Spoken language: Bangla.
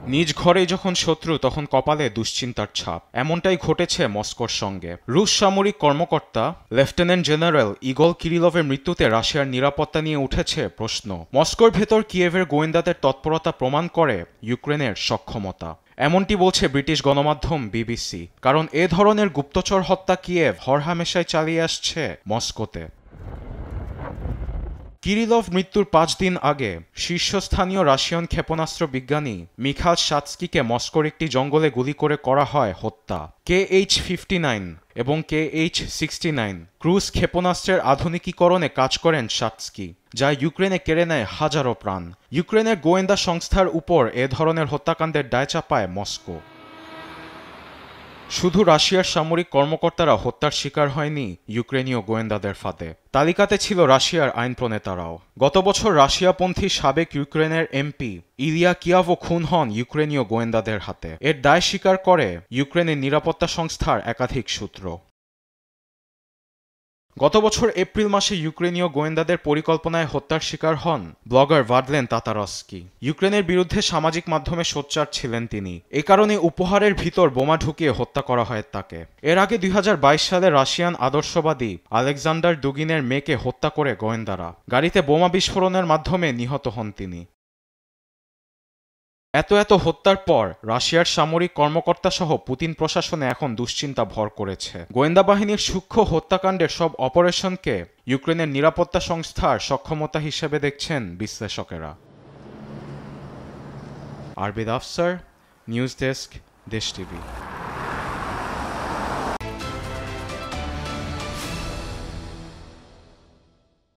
নিজ ঘরেই যখন শত্রু, তখন কপালে দুশ্চিন্তার ছাপ। এমনটাই ঘটেছে মস্কোর সঙ্গে। রুশ সামরিক কর্মকর্তা লেফটেন্যান্ট জেনারেল ইগল কিরিলভের মৃত্যুতে রাশিয়ার নিরাপত্তা নিয়ে উঠেছে প্রশ্ন। মস্কোর ভেতর কিয়েভের গোয়েন্দাদের তৎপরতা প্রমাণ করে ইউক্রেনের সক্ষমতা। এমনটি বলছে ব্রিটিশ গণমাধ্যম বিবিসি। কারণ এ ধরনের গুপ্তচর হত্যা কিয়েভ হরহামেশাই চালিয়ে আসছে মস্কোতে। কিরিলভ মৃত্যুর ৫ দিন আগে শীর্ষস্থানীয় রাশিয়ান ক্ষেপণাস্ত্র বিজ্ঞানী মিখাল শাতস্কিকে মস্কোর একটি জঙ্গলে গুলি করে করা হয় হত্যা। KH-59 এবং KH-69 ক্রুজ ক্ষেপণাস্ত্রের আধুনিকীকরণে কাজ করেন শাতস্কি, যা ইউক্রেনে কেড়ে নেয় হাজারো প্রাণ। ইউক্রেনের গোয়েন্দা সংস্থার উপর এ ধরনের হত্যাকাণ্ডের দায় চাপায় মস্কো। শুধু রাশিয়ার সামরিক কর্মকর্তারা হত্যার শিকার হয়নি ইউক্রেনীয় গোয়েন্দাদের ফাঁদে। তালিকাতে ছিল রাশিয়ার আইন প্রণেতারাও। গত বছর রাশিয়াপন্থী সাবেক ইউক্রেনের এমপি ইলিয়া কিয়াভও খুন হন ইউক্রেনীয় গোয়েন্দাদের হাতে। এর দায় স্বীকার করে ইউক্রেনের নিরাপত্তা সংস্থার একাধিক সূত্র। গত বছর এপ্রিল মাসে ইউক্রেনীয় গোয়েন্দাদের পরিকল্পনায় হত্যার শিকার হন ব্লগার ভাডলেন তাতারস্কি। ইউক্রেনের বিরুদ্ধে সামাজিক মাধ্যমে সোচ্চার ছিলেন তিনি। এ কারণে উপহারের ভিতর বোমা ঢুকিয়ে হত্যা করা হয় তাকে। এর আগে ২০২২ সালে রাশিয়ান আদর্শবাদী আলেকজান্ডার দুগিনের মেয়েকে হত্যা করে গোয়েন্দারা। গাড়িতে বোমা বিস্ফোরণের মাধ্যমে নিহত হন তিনি। এত হত্যার পর রাশিয়ার সামরিক কর্মকর্তা সহ পুতিন প্রশাসনে এখন দুশ্চিন্তা ভর করেছে। গোয়েন্দা বাহিনীর সূক্ষ্ম হত্যাকাণ্ডের সব অপারেশনকে ইউক্রেনের নিরাপত্তা সংস্থার সক্ষমতা হিসেবে দেখছেন বিশ্লেষকেরা। আরবিদ আফসার, নিউজ ডেস্ক, দেশ টিভি।